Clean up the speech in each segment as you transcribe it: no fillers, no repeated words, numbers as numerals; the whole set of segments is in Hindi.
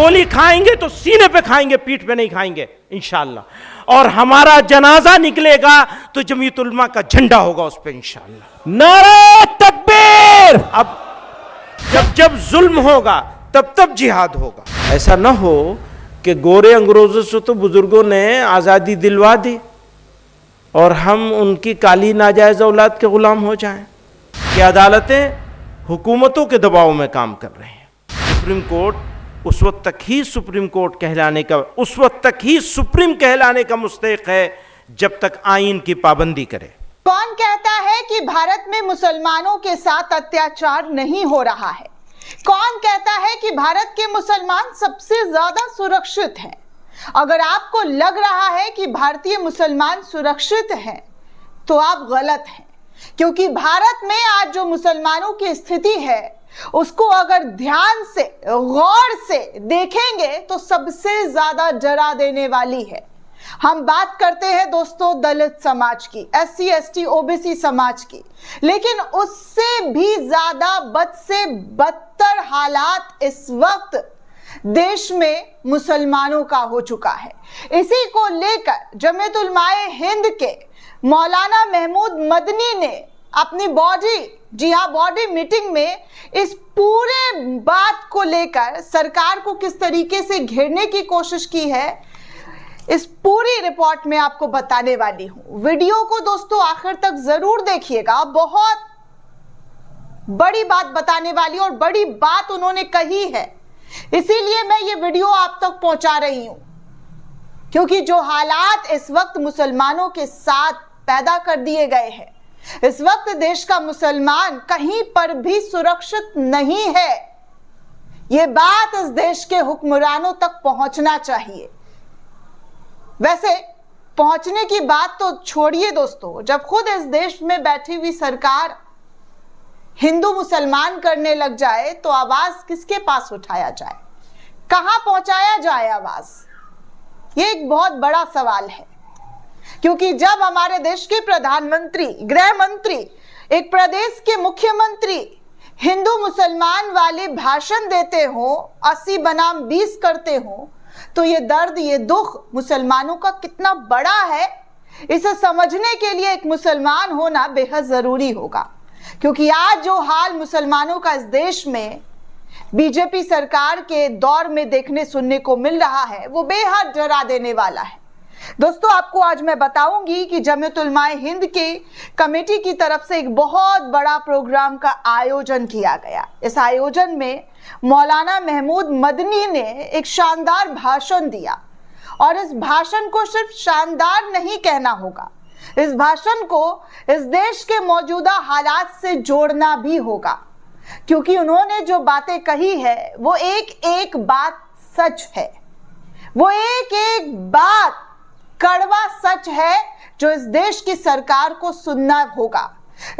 गोली खाएंगे तो सीने पे खाएंगे, पीठ पे नहीं खाएंगे इंशाअल्लाह। और हमारा जनाजा निकलेगा तो जमीयत उलमा का झंडा होगा उस पे इंशाअल्लाह। नारे तकबीर। अब जब जब जुल्म होगा तब तब जिहाद होगा। ऐसा ना हो कि गोरे अंग्रेजों से तो बुजुर्गों ने आज़ादी दिलवा दी और हम उनकी काली नाजायज औलाद के गुलाम हो जाएं। कि अदालतें हुकूमतों के दबाव में काम कर रहे हैं। सुप्रीम कोर्ट उस वक्त तक ही सुप्रीम कोर्ट कहलाने का, उस वक्त तक ही सुप्रीम कहलाने का मुस्तहिक है जब तक आईन की पाबंदी करे। कौन कहता है कि भारत में मुसलमानों के साथ अत्याचार नहीं हो रहा है? कौन कहता है कि भारत के मुसलमान सबसे ज्यादा सुरक्षित हैं? अगर आपको लग रहा है कि भारतीय मुसलमान सुरक्षित हैं, तो आप गलत हैं। क्योंकि भारत में आज जो मुसलमानों की स्थिति है उसको अगर ध्यान से, गौर से देखेंगे तो सबसे ज्यादा डरा देने वाली है। हम बात करते हैं दोस्तों दलित समाज की, SC ST OBC समाज की, लेकिन उससे भी ज्यादा बद से बदतर हालात इस वक्त देश में मुसलमानों का हो चुका है। इसी को लेकर जमीयत उलमाए हिंद के मौलाना महमूद मदनी ने अपनी बॉडी मीटिंग में इस पूरे बात को लेकर सरकार को किस तरीके से घेरने की कोशिश की है, इस पूरी रिपोर्ट में आपको बताने वाली हूं। वीडियो को दोस्तों आखिर तक जरूर देखिएगा, बहुत बड़ी बात बताने वाली और बड़ी बात उन्होंने कही है, इसीलिए मैं ये वीडियो आप तक पहुंचा रही हूं। क्योंकि जो हालात इस वक्त मुसलमानों के साथ पैदा कर दिए गए हैं, इस वक्त देश का मुसलमान कहीं पर भी सुरक्षित नहीं है। ये बात इस देश के हुक्मरानों तक पहुंचना चाहिए। वैसे पहुंचने की बात तो छोड़िए दोस्तों, जब खुद इस देश में बैठी हुई सरकार हिंदू मुसलमान करने लग जाए तो आवाज किसके पास उठाया जाए, कहां पहुंचाया जाए आवाज? ये एक बहुत बड़ा सवाल है। क्योंकि जब हमारे देश के प्रधानमंत्री, गृह मंत्री, एक प्रदेश के मुख्यमंत्री हिंदू मुसलमान वाले भाषण देते हो, 80 बनाम 20 करते हो, तो ये दर्द, ये दुख मुसलमानों का कितना बड़ा है, इसे समझने के लिए एक मुसलमान होना बेहद जरूरी होगा। क्योंकि आज जो हाल मुसलमानों का इस देश में बीजेपी सरकार के दौर में देखने सुनने को मिल रहा है, वो बेहद डरा देने वाला है। दोस्तों आपको आज मैं बताऊंगी कि जमीयत उलमाए हिंद के कमेटी की तरफ से एक बहुत बड़ा प्रोग्राम का आयोजन किया गया। इस आयोजन में मौलाना महमूद मदनी ने एक शानदार भाषण दिया और इस भाषण को सिर्फ शानदार नहीं कहना होगा, इस भाषण को इस देश के मौजूदा हालात से जोड़ना भी होगा। क्योंकि उन्होंने जो बातें कही है वो एक एक बात सच है, वो एक एक बात कड़वा सच है जो इस देश की सरकार को सुनना होगा,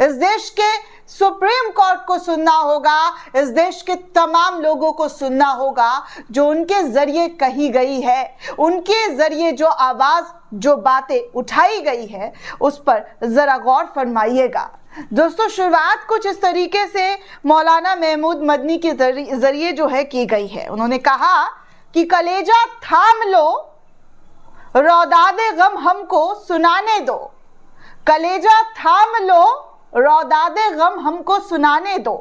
इस देश के सुप्रीम कोर्ट को सुनना होगा, इस देश के तमाम लोगों को सुनना होगा। जो उनके जरिए कही गई है, उनके जरिए जो आवाज, जो बातें उठाई गई है, उस पर जरा गौर फरमाइएगा। दोस्तों शुरुआत कुछ इस तरीके से मौलाना महमूद मदनी के जरिए जो है की गई है। उन्होंने कहा कि कलेजा थाम लो, रौदादे गम हमको सुनाने दो, कलेजा थाम लो, रौदादे गम हमको सुनाने दो,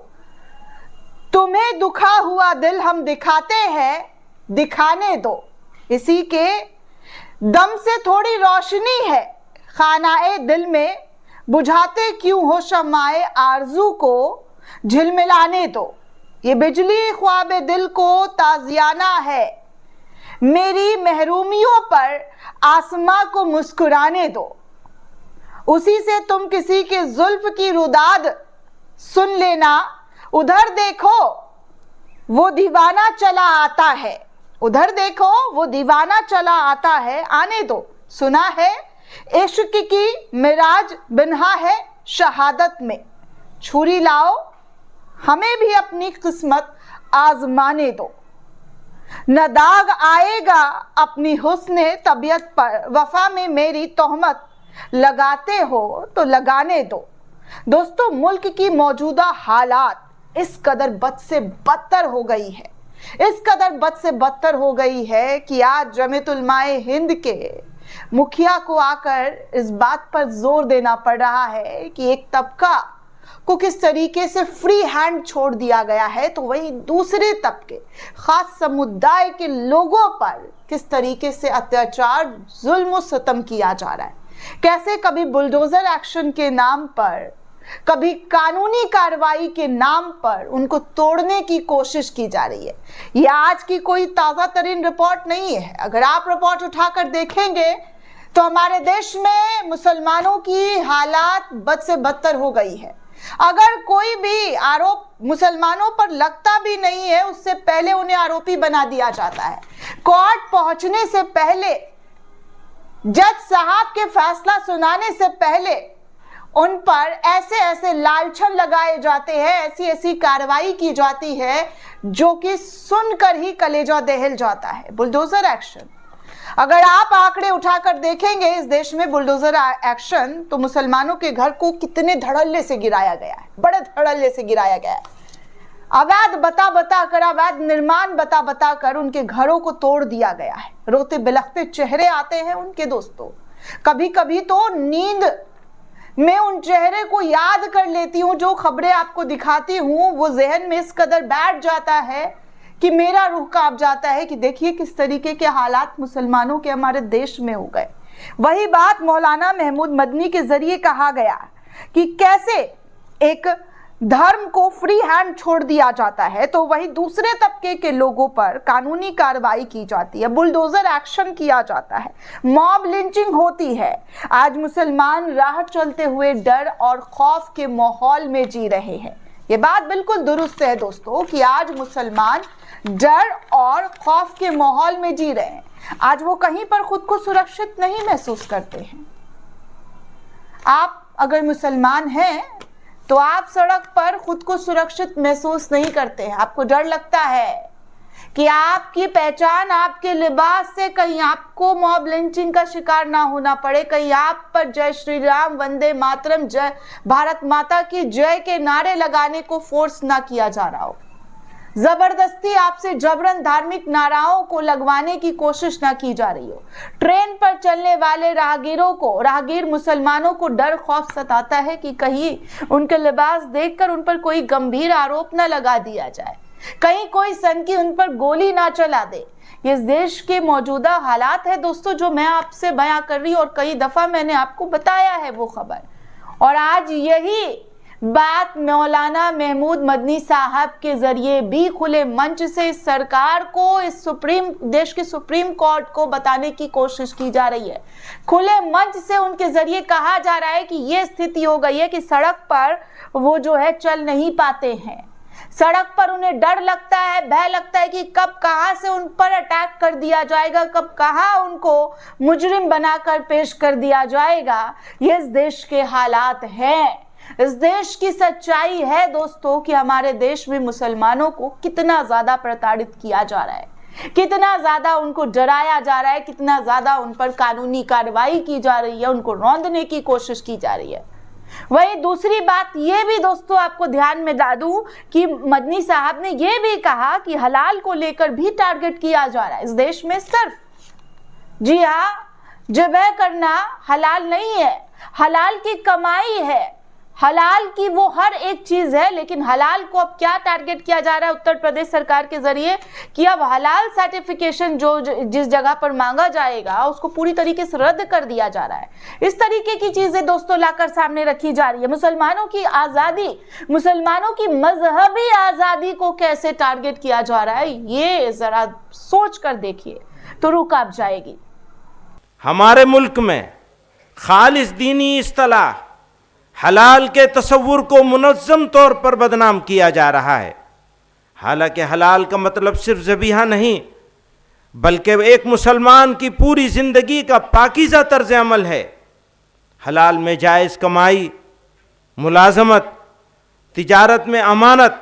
तुम्हें दुखा हुआ दिल हम दिखाते हैं, दिखाने दो, इसी के दम से थोड़ी रोशनी है खानाए दिल में, बुझाते क्यों हो शमाए आरजू को झिलमिलाने दो, ये बिजली ख्वाबे दिल को ताजियाना है, मेरी महरूमियों पर आसमां को मुस्कुराने दो, उसी से तुम किसी के जुल्फ की रुदाद सुन लेना, उधर देखो वो दीवाना चला आता है, उधर देखो वो दीवाना चला आता है, आने दो, सुना है इश्क की मिराज बिन्हा है शहादत में, छुरी लाओ हमें भी अपनी किस्मत आजमाने दो, न दाग आएगा अपनी हुस्ने तबीयत पर, वफा में मेरी तोहमत लगाते हो तो लगाने दो। दोस्तों मुल्क की मौजूदा हालात इस कदर बद से बदतर हो गई है इस कदर बद से बदतर हो गई है कि आज जमीयत उलमाए हिंद के मुखिया को आकर इस बात पर जोर देना पड़ रहा है कि एक तबका को किस तरीके से फ्री हैंड छोड़ दिया गया है, तो वही दूसरे तबके खास समुदाय के लोगों पर किस तरीके से अत्याचार, जुल्म, सितम किया जा रहा है। कैसे कभी बुलडोजर एक्शन के नाम पर, कभी कानूनी कार्रवाई के नाम पर उनको तोड़ने की कोशिश की जा रही है। यह आज की कोई ताजा तरीन रिपोर्ट नहीं है। अगर आप रिपोर्ट उठाकर देखेंगे तो हमारे देश में मुसलमानों की हालात बद से बदतर हो गई है। अगर कोई भी आरोप मुसलमानों पर लगता भी नहीं है, उससे पहले उन्हें आरोपी बना दिया जाता है। कोर्ट पहुंचने से पहले, जज साहब के फैसला सुनाने से पहले उन पर ऐसे ऐसे लालछन लगाए जाते हैं, ऐसी ऐसी कार्रवाई की जाती है जो कि सुनकर ही कलेजा दहल जाता है। बुलडोजर एक्शन, अगर आप आंकड़े उठाकर देखेंगे इस देश में बुलडोजर एक्शन, तो मुसलमानों के घर को कितने धड़ल्ले से गिराया गया है, बड़े धड़ल्ले से गिराया गया है। अवैध बता कर, अवैध निर्माण बता कर उनके घरों को तोड़ दिया गया है। रोते बिलखते चेहरे आते हैं उनके दोस्तों। कभी कभी तो नींद मैं उन चेहरे को याद कर लेती हूँ, जो खबरें आपको दिखाती हूँ वो जहन में इस कदर बैठ जाता है कि मेरा रूह कांप जाता है कि देखिए किस तरीके के हालात मुसलमानों के हमारे देश में हो गए। वही बात मौलाना महमूद मदनी के जरिए कहा गया कि कैसे एक धर्म को फ्री हैंड छोड़ दिया जाता है, तो वही दूसरे तबके के लोगों पर कानूनी कार्रवाई की जाती है, बुलडोजर एक्शन किया जाता है, मॉब लिंचिंग होती है। आज मुसलमान राह चलते हुए डर और खौफ के माहौल में जी रहे हैं। ये बात बिल्कुल दुरुस्त है दोस्तों कि आज मुसलमान डर और खौफ के माहौल में जी रहे हैं। आज वो कहीं पर खुद को सुरक्षित नहीं महसूस करते हैं। आप अगर मुसलमान हैं तो आप सड़क पर खुद को सुरक्षित महसूस नहीं करते हैं। आपको डर लगता है कि आपकी पहचान आपके लिबास से कहीं आपको मॉब लिंचिंग का शिकार ना होना पड़े, कहीं आप पर जय श्री राम, वंदे मातरम, जय भारत माता की जय के नारे लगाने को फोर्स ना किया जा रहा हो, जबरदस्ती आपसे जबरन धार्मिक नाराओं को लगवाने की कोशिश ना की जा रही हो। ट्रेन पर चलने वाले राहगीर मुसलमानों को डर खौफ सताता है कि कहीं उनके लिबास देखकर उन पर कोई गंभीर आरोप ना लगा दिया जाए, कहीं कोई सनकी उन पर गोली ना चला दे। ये देश के मौजूदा हालात है दोस्तों जो मैं आपसे बयां कर रही हूं, और कई दफा मैंने आपको बताया है वो खबर। और आज यही बात मौलाना महमूद मदनी साहब के जरिए भी खुले मंच से इस सरकार को, इस देश के सुप्रीम कोर्ट को बताने की कोशिश की जा रही है। खुले मंच से उनके जरिए कहा जा रहा है कि ये स्थिति हो गई है कि सड़क पर वो जो है चल नहीं पाते हैं। सड़क पर उन्हें डर लगता है, भय लगता है कि कब कहां से उन पर अटैक कर दिया जाएगा, कब कहां उनको मुजरिम बनाकर पेश कर दिया जाएगा। ये इस देश के हालात हैं, इस देश की सच्चाई है दोस्तों कि हमारे देश में मुसलमानों को कितना ज्यादा प्रताड़ित किया जा रहा है, कितना ज्यादा उनको डराया जा रहा है, कितना ज्यादा उन पर कानूनी कार्रवाई की जा रही है, उनको रौंदने की कोशिश की जा रही है। वही दूसरी बात ये भी दोस्तों आपको ध्यान में ला दूं कि मदनी साहब ने ये भी कहा कि हलाल को लेकर भी टारगेट किया जा रहा है इस देश में। सिर्फ जी हाँ, ज़िबह करना हलाल नहीं है, हलाल की कमाई है, हलाल की वो हर एक चीज है। लेकिन हलाल को अब क्या टारगेट किया जा रहा है उत्तर प्रदेश सरकार के जरिए कि अब हलाल सर्टिफिकेशन जो जिस जगह पर मांगा जाएगा उसको पूरी तरीके से रद्द कर दिया जा रहा है। इस तरीके की चीजें दोस्तों लाकर सामने रखी जा रही है। मुसलमानों की आजादी, मुसलमानों की मजहबी आजादी को कैसे टारगेट किया जा रहा है, ये जरा सोच कर देखिए तो रूह कांप जाएगी। हमारे मुल्क में खालिस दीनी इस्तिलाह हलाल के तसव्वुर को मुनज़्ज़म तौर पर बदनाम किया जा रहा है। हालांकि हलाल का मतलब सिर्फ ज़बीहा नहीं, बल्कि एक मुसलमान की पूरी ज़िंदगी का पाकीज़ा तर्ज़ अमल है। हलाल में जायज़ कमाई, मुलाज़मत, तिजारत में अमानत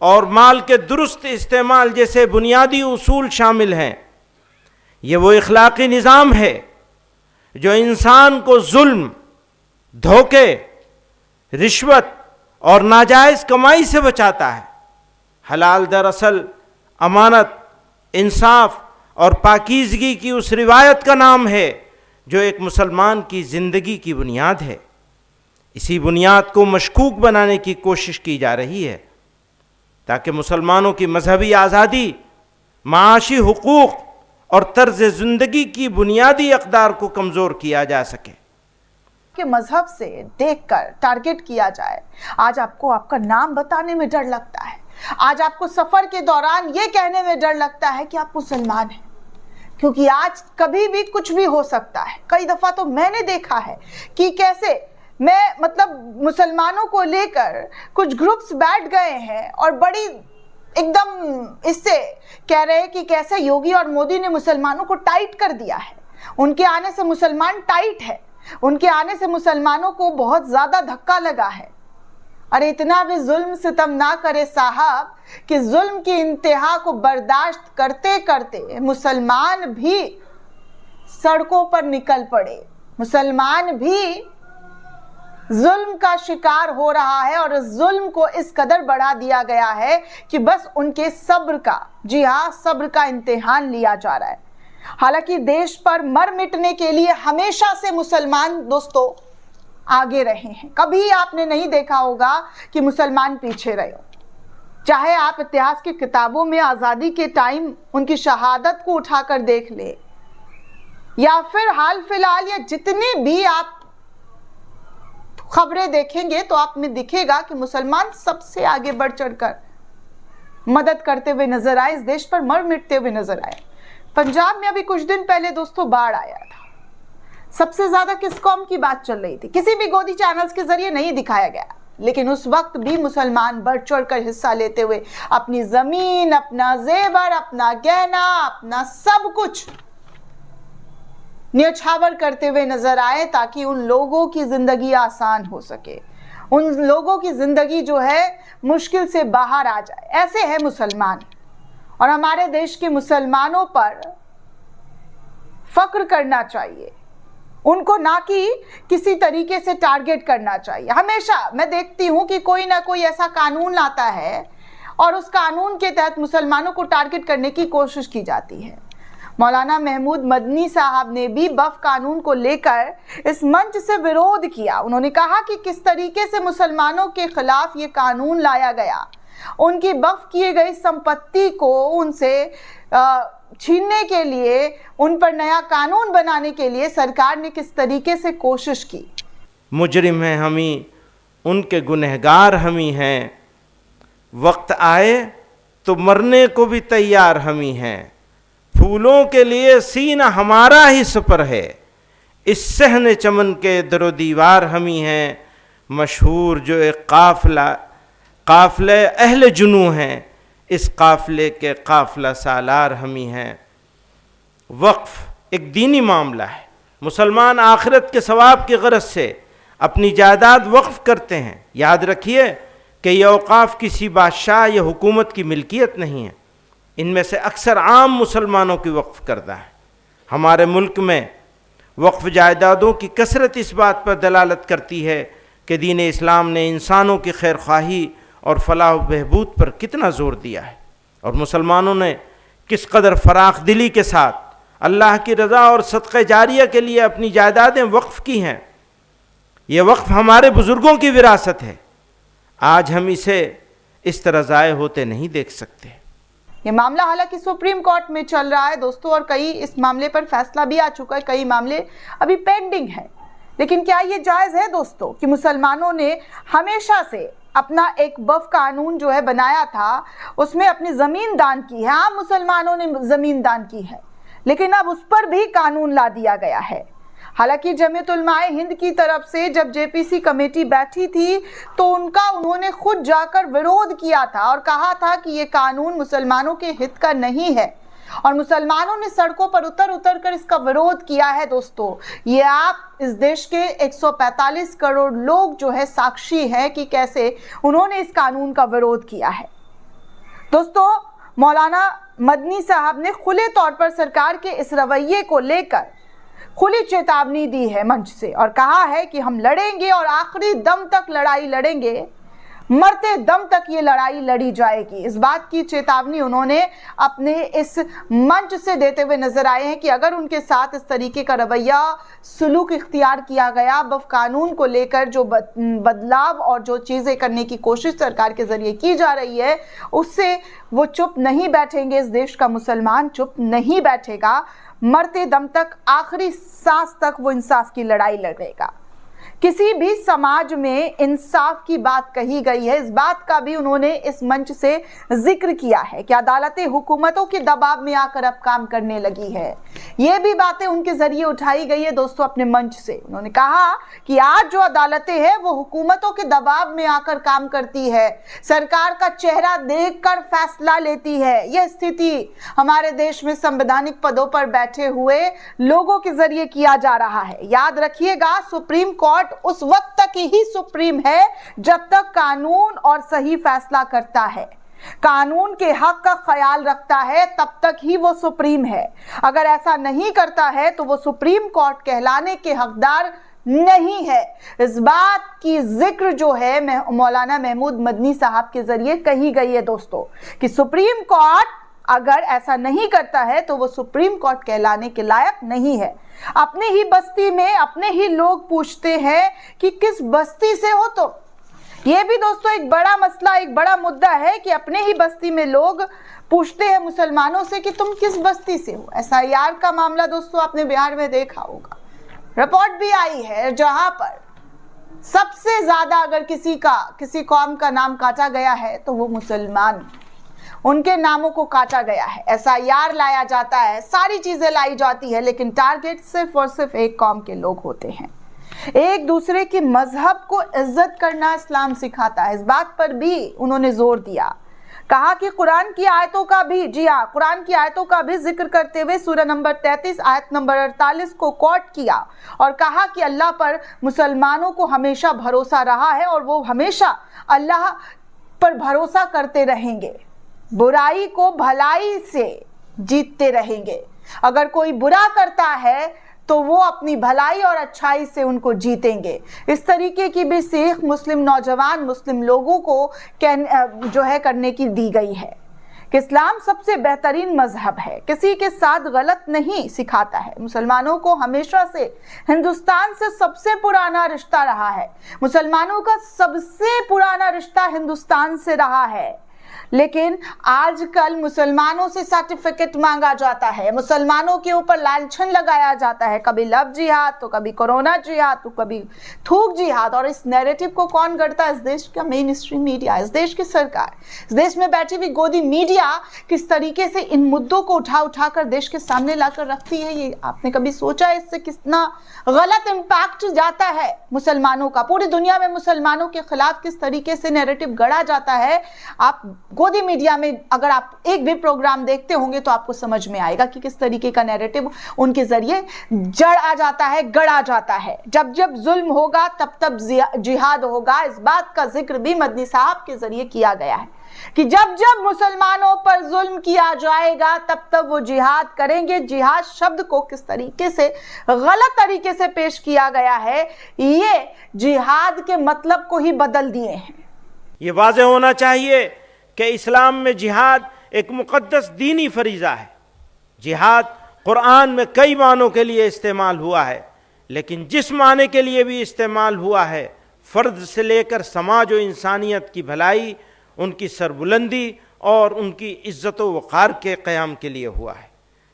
और माल के दुरुस्त इस्तेमाल जैसे बुनियादी उसूल शामिल हैं। ये वो इखलाक़ी निज़ाम है जो इंसान को जुल्म, धोखे, रिश्वत और नाजायज़ कमाई से बचाता है। हलाल दरअसल अमानत, इंसाफ और पाकीज़गी की उस रिवायत का नाम है जो एक मुसलमान की ज़िंदगी की बुनियाद है। इसी बुनियाद को मशकूक बनाने की कोशिश की जा रही है ताकि मुसलमानों की मजहबी आज़ादी, माशी हुकूक और तर्ज ज़िंदगी की बुनियादी अक़दार को कमज़ोर किया जा सके। कि मजहब से देखकर टारगेट किया जाए। आज आपको आपका नाम बताने में डर लगता है, आज आपको सफर के दौरान ये कहने में डर लगता है कि आप मुसलमान हैं, क्योंकि आज कभी भी कुछ भी हो सकता है। कई दफा तो मैंने देखा है कि कैसे मुसलमानों को लेकर कुछ ग्रुप्स बैठ गए हैं और बड़ी एकदम इससे कह रहे हैं कि कैसे योगी और मोदी ने मुसलमानों को टाइट कर दिया है, उनके आने से मुसलमान टाइट है, उनके आने से मुसलमानों को बहुत ज्यादा धक्का लगा है। अरे इतना भी जुल्म सितम ना करे साहब कि जुल्म की इंतहा को बर्दाश्त करते करते मुसलमान भी सड़कों पर निकल पड़े, मुसलमान भी जुल्म का शिकार हो रहा है और जुल्म को इस कदर बढ़ा दिया गया है कि बस उनके सब्र का, जी हाँ, सब्र का इम्तिहान लिया जा रहा है। हालांकि देश पर मर मिटने के लिए हमेशा से मुसलमान दोस्तों आगे रहे हैं, कभी आपने नहीं देखा होगा कि मुसलमान पीछे रहे हो। चाहे आप इतिहास की किताबों में आज़ादी के टाइम उनकी शहादत को उठाकर देख ले, या फिर हाल फिलहाल या जितनी भी आप खबरें देखेंगे तो आप में दिखेगा कि मुसलमान सबसे आगे बढ़ चढ़कर मदद करते हुए नजर आए, इस देश पर मर मिटते हुए नजर आए। पंजाब में अभी कुछ दिन पहले दोस्तों बाढ़ आया था, सबसे ज्यादा किस कौम की बात चल रही थी? किसी भी गोदी चैनल्स के जरिए नहीं दिखाया गया, लेकिन उस वक्त भी मुसलमान बढ़ चढ़कर हिस्सा लेते हुए अपनी जमीन, अपना जेवर, अपना गहना, अपना सब कुछ न्यौछावर करते हुए नजर आए ताकि उन लोगों की जिंदगी आसान हो सके, उन लोगों की जिंदगी जो है मुश्किल से बाहर आ जाए। ऐसे है मुसलमान, और हमारे देश के मुसलमानों पर फख्र करना चाहिए, उनको ना कि किसी तरीके से टारगेट करना चाहिए। हमेशा मैं देखती हूं कि कोई ना कोई ऐसा कानून आता है और उस कानून के तहत मुसलमानों को टारगेट करने की कोशिश की जाती है। मौलाना महमूद मदनी साहब ने भी वक्फ कानून को लेकर इस मंच से विरोध किया। उन्होंने कहा कि किस तरीके से मुसलमानों के खिलाफ ये कानून लाया गया, उनकी वक्फ किए गई संपत्ति को उनसे छीनने के लिए, उन पर नया कानून बनाने के लिए सरकार ने किस तरीके से कोशिश की। मुजरिम हैं हम ही, उनके गुनहगार हम ही हैं, वक्त आए तो मरने को भी तैयार हम ही हैं, फूलों के लिए सीना हमारा ही सपर है, इस सहने चमन के दरो दीवार हम ही हैं, मशहूर जो एक काफले अहले जुनू हैं, इस काफले के काफला सालार हम ही हैं। वक्फ एक दीनी मामला है, मुसलमान आखिरत के सवाब की गरज से अपनी जायदाद वक्फ करते हैं। याद रखिए कि यह औकाफ किसी बादशाह या हुकूमत की मिल्कियत नहीं है, इनमें से अक्सर आम मुसलमानों की वक्फ करदा है। हमारे मुल्क में वक्फ जायदादों की कसरत इस बात पर दलालत करती है कि दीन इस्लाम ने इंसानों की खैर ख्वाही और फलाह बहबूद पर कितना ज़ोर दिया है, और मुसलमानों ने किस कदर फराख दिली के साथ अल्लाह की रज़ा और सदक़े जारिया के लिए अपनी जायदादें वक्फ की हैं। ये वक्फ हमारे बुज़ुर्गों की विरासत है, आज हम इसे इस तरह ज़ाय होते नहीं देख सकते। ये मामला हालांकि सुप्रीम कोर्ट में चल रहा है दोस्तों, और कई इस मामले पर फैसला भी आ चुका है, कई मामले अभी पेंडिंग है। लेकिन क्या ये जायज़ है दोस्तों कि मुसलमानों ने हमेशा से अपना एक वक्फ कानून जो है बनाया था, उसमें अपनी ज़मीन दान की है, आम मुसलमानों ने ज़मीन दान की है, लेकिन अब उस पर भी कानून ला दिया गया है। हालांकि जमीयत उलमाए हिंद की तरफ से जब जेपीसी कमेटी बैठी थी तो उन्होंने खुद जाकर विरोध किया था और कहा था कि ये कानून मुसलमानों के हित का नहीं है, और मुसलमानों ने सड़कों पर उतर कर इसका विरोध किया है। दोस्तों, ये आप इस देश के 145 करोड़ लोग जो है साक्षी हैं कि कैसे उन्होंने इस कानून का विरोध किया है। दोस्तों, मौलाना मदनी साहब ने खुले तौर पर सरकार के इस रवैये को लेकर खुली चेतावनी दी है मंच से, और कहा है कि हम लड़ेंगे और आखिरी दम तक लड़ाई लड़ेंगे मरते दम तक ये लड़ाई लड़ी जाएगी। इस बात की चेतावनी उन्होंने अपने इस मंच से देते हुए नजर आए हैं कि अगर उनके साथ इस तरीके का रवैया सुलूक इख्तियार किया गया, वफ कानून को लेकर जो बदलाव और जो चीजें करने की कोशिश सरकार के जरिए की जा रही है, उससे वो चुप नहीं बैठेंगे। इस देश का मुसलमान चुप नहीं बैठेगा। मरते दम तक, आखिरी सांस तक वो इंसाफ की लड़ाई लड़ेगा। किसी भी समाज में इंसाफ की बात कही गई है, इस बात का भी उन्होंने इस मंच से जिक्र किया है कि अदालतें हुकूमतों के दबाव में आकर अब काम करने लगी है। ये भी बातें उनके जरिए उठाई गई है दोस्तों अपने मंच से। उन्होंने कहा कि आज जो अदालतें हैं वो हुकूमतों के दबाव में आकर काम करती है, सरकार का चेहरा देखकर फैसला लेती है। यह स्थिति हमारे देश में संवैधानिक पदों पर बैठे हुए लोगों के जरिए किया जा रहा है। याद रखिएगा, सुप्रीम कोर्ट उस वक्त तक ही सुप्रीम है जब तक कानून और सही फैसला करता है, कानून के हक का ख्याल रखता है, तब तक ही वो सुप्रीम है। अगर ऐसा नहीं करता है तो वो सुप्रीम कोर्ट कहलाने के हकदार नहीं है। इस बात की जिक्र जो है मौलाना महमूद मदनी साहब के जरिए कही गई है दोस्तों कि सुप्रीम कोर्ट अगर ऐसा नहीं करता है तो वो सुप्रीम कोर्ट कहलाने के लायक नहीं है। अपने ही बस्ती में अपने ही लोग पूछते हैं कि किस बस्ती से हो तुम। ये भी दोस्तों एक बड़ा मसला, एक बड़ा मुद्दा है कि अपने ही बस्ती में लोग पूछते हैं मुसलमानों से कि तुम किस बस्ती से हो। SIR का मामला दोस्तों आपने बिहार में देखा होगा, रिपोर्ट भी आई है जहां पर सबसे ज्यादा अगर किसी कौम का नाम काटा गया है तो वो मुसलमान, उनके नामों को काटा गया है। SIR लाया जाता है, सारी चीजें लाई जाती है, लेकिन टारगेट सिर्फ और सिर्फ एक कौम के लोग होते हैं। एक दूसरे के मजहब को इज्जत करना इस्लाम सिखाता है, इस बात पर भी उन्होंने जोर दिया। कहा कि कुरान की आयतों का भी, जी हाँ, कुरान की आयतों का भी जिक्र करते हुए सूरह नंबर 33 आयत नंबर 48 को कोट किया और कहा कि अल्लाह पर मुसलमानों को हमेशा भरोसा रहा है और वो हमेशा अल्लाह पर भरोसा करते रहेंगे, बुराई को भलाई से जीतते रहेंगे। अगर कोई बुरा करता है तो वो अपनी भलाई और अच्छाई से उनको जीतेंगे। इस तरीके की भी सीख मुस्लिम नौजवान, मुस्लिम लोगों को जो है करने की दी गई है कि इस्लाम सबसे बेहतरीन मजहब है, किसी के साथ गलत नहीं सिखाता है। मुसलमानों को हमेशा से हिंदुस्तान से सबसे पुराना रिश्ता रहा है, मुसलमानों का सबसे पुराना रिश्ता हिंदुस्तान से रहा है। लेकिन आजकल मुसलमानों से सर्टिफिकेट मांगा जाता है, मुसलमानों के ऊपर लांछन लगाया जाता है, कभी लव जिहाद तो कभी कोरोना जिहाद तो कभी थूक जिहाद। और इस नैरेटिव को कौन गढ़ता है? इस देश का मेन स्ट्रीम मीडिया, इस देश की सरकार, इस देश में बैठी हुई गोदी मीडिया किस तरीके से इन मुद्दों को उठा कर देश के सामने लाकर रखती है, ये आपने कभी सोचा है? इससे कितना गलत इम्पैक्ट जाता है मुसलमानों का, पूरी दुनिया में मुसलमानों के खिलाफ किस तरीके से नैरेटिव गढ़ा जाता है। आप गोदी मीडिया में अगर आप एक भी प्रोग्राम देखते होंगे तो आपको समझ में आएगा कि किस तरीके का नैरेटिव उनके जरिए जड़ आ जाता है, गढ़ा जाता है। जब जब जुल्म होगा तब तब जिहाद होगा। इस बात का जिक्र भी मदनी साहब के जरिए किया गया है कि जब जब मुसलमानों पर जुल्म किया जाएगा तब तब वो जिहाद करेंगे। जिहाद शब्द को किस तरीके से गलत तरीके से पेश किया गया है, ये जिहाद के मतलब को ही बदल दिए हैं। ये वाज़ेह होना चाहिए कि इस्लाम में जिहाद एक मुक़द्दस दीनी फरीज़ा है। जिहाद कुरान में कई मानों के लिए इस्तेमाल हुआ है, लेकिन जिस माने के लिए भी इस्तेमाल हुआ है, फ़र्द से लेकर समाज और इंसानियत की भलाई, उनकी सरबुलंदी और उनकी इज़्ज़त व वक़ार के क़याम के लिए हुआ है।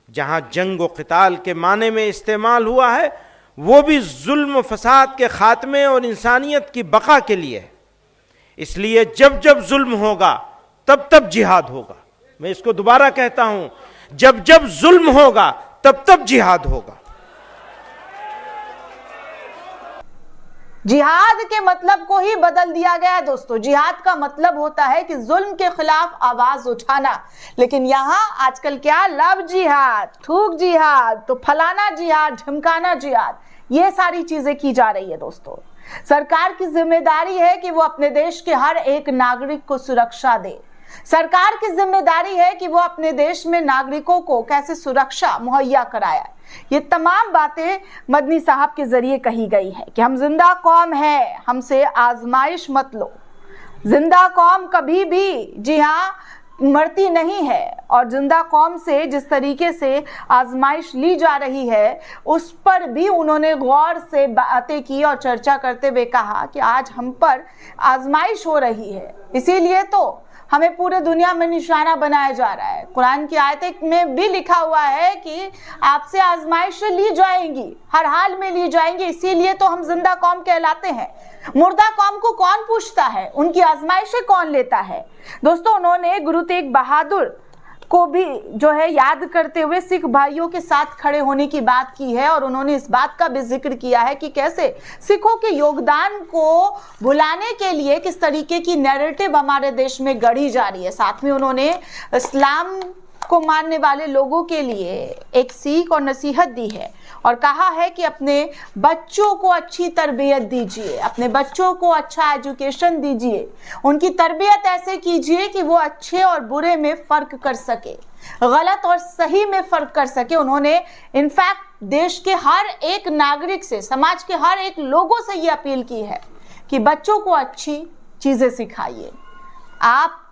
जहाँ जंग व क़िताल के माने में इस्तेमाल हुआ है, वो भी जुल्म फसाद के ख़ात्मे और इंसानियत की बका के लिए है। इसलिए जब जब जुल्म होगा तब तब जिहाद होगा। मैं इसको दोबारा कहता हूं, जब जब जुल्म होगा तब तब जिहाद होगा। जिहाद के मतलब को ही बदल दिया गया है दोस्तों। जिहाद का मतलब होता है कि जुल्म के खिलाफ आवाज उठाना, लेकिन यहां आजकल क्या, लव जिहाद, थूक जिहाद, तो फलाना जिहाद, ढिमकाना जिहाद, ये सारी चीजें की जा रही है दोस्तों। सरकार की जिम्मेदारी है कि वो अपने देश के हर एक नागरिक को सुरक्षा दे। सरकार की जिम्मेदारी है कि वो अपने देश में नागरिकों को कैसे सुरक्षा मुहैया कराया। ये तमाम बातें मदनी साहब के जरिए कही गई है कि हम जिंदा कौम है, हमसे आजमाइश मत लो, जिंदा कौम कभी भी, जी हाँ, मरती नहीं है। और जिंदा कौम से जिस तरीके से आजमाइश ली जा रही है उस पर भी उन्होंने गौर से बातें की और चर्चा करते हुए कहा कि आज हम पर आजमाइश हो रही है, इसीलिए तो हमें पूरे दुनिया में निशाना बनाया जा रहा है। कुरान की आयत में भी लिखा हुआ है कि आपसे आजमाइशें ली जाएंगी, हर हाल में ली जाएंगी, इसीलिए तो हम जिंदा कौम कहलाते हैं। मुर्दा कौम को कौन पूछता है, उनकी आजमाइशें कौन लेता है। दोस्तों, उन्होंने गुरु तेग बहादुर को भी जो है याद करते हुए सिख भाइयों के साथ खड़े होने की बात की है और उन्होंने इस बात का भी जिक्र किया है कि कैसे सिखों के योगदान को भुलाने के लिए किस तरीके की नैरेटिव हमारे देश में गढ़ी जा रही है। साथ में उन्होंने इस्लाम को मानने वाले लोगों के लिए एक सीख और नसीहत दी है और कहा है कि अपने बच्चों को अच्छी तरबियत दीजिए, अपने बच्चों को अच्छा एजुकेशन दीजिए, उनकी तरबियत ऐसे कीजिए कि वो अच्छे और बुरे में फ़र्क कर सके, गलत और सही में फ़र्क कर सके। उन्होंने इनफैक्ट देश के हर एक नागरिक से, समाज के हर एक लोगों से ये अपील की है कि बच्चों को अच्छी चीज़ें सिखाइए। आप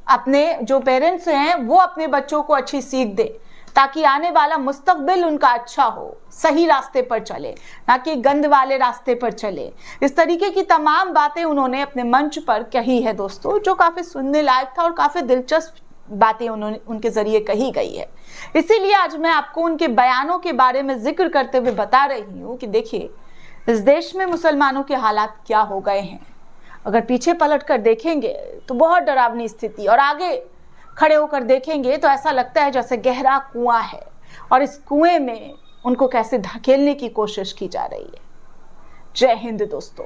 अपने जो पेरेंट्स हैं वो अपने बच्चों को अच्छी सीख दें ताकि आने वाला मुस्तकबिल उनका अच्छा हो, सही रास्ते पर चले, ना कि गंद वाले रास्ते पर चले। इस तरीके की तमाम बातें उन्होंने अपने मंच पर कही है दोस्तों, जो काफ़ी सुनने लायक था और काफ़ी दिलचस्प बातें उन्होंने उनके ज़रिए कही गई है। इसीलिए आज मैं आपको उनके बयानों के बारे में जिक्र करते हुए बता रही हूँ कि देखिए इस देश में मुसलमानों के हालात क्या हो गए हैं। अगर पीछे पलट कर देखेंगे तो बहुत डरावनी स्थिति, और आगे खड़े होकर देखेंगे तो ऐसा लगता है जैसे गहरा कुआं है और इस कुएं में उनको कैसे धकेलने की कोशिश की जा रही है। जय हिंद दोस्तों।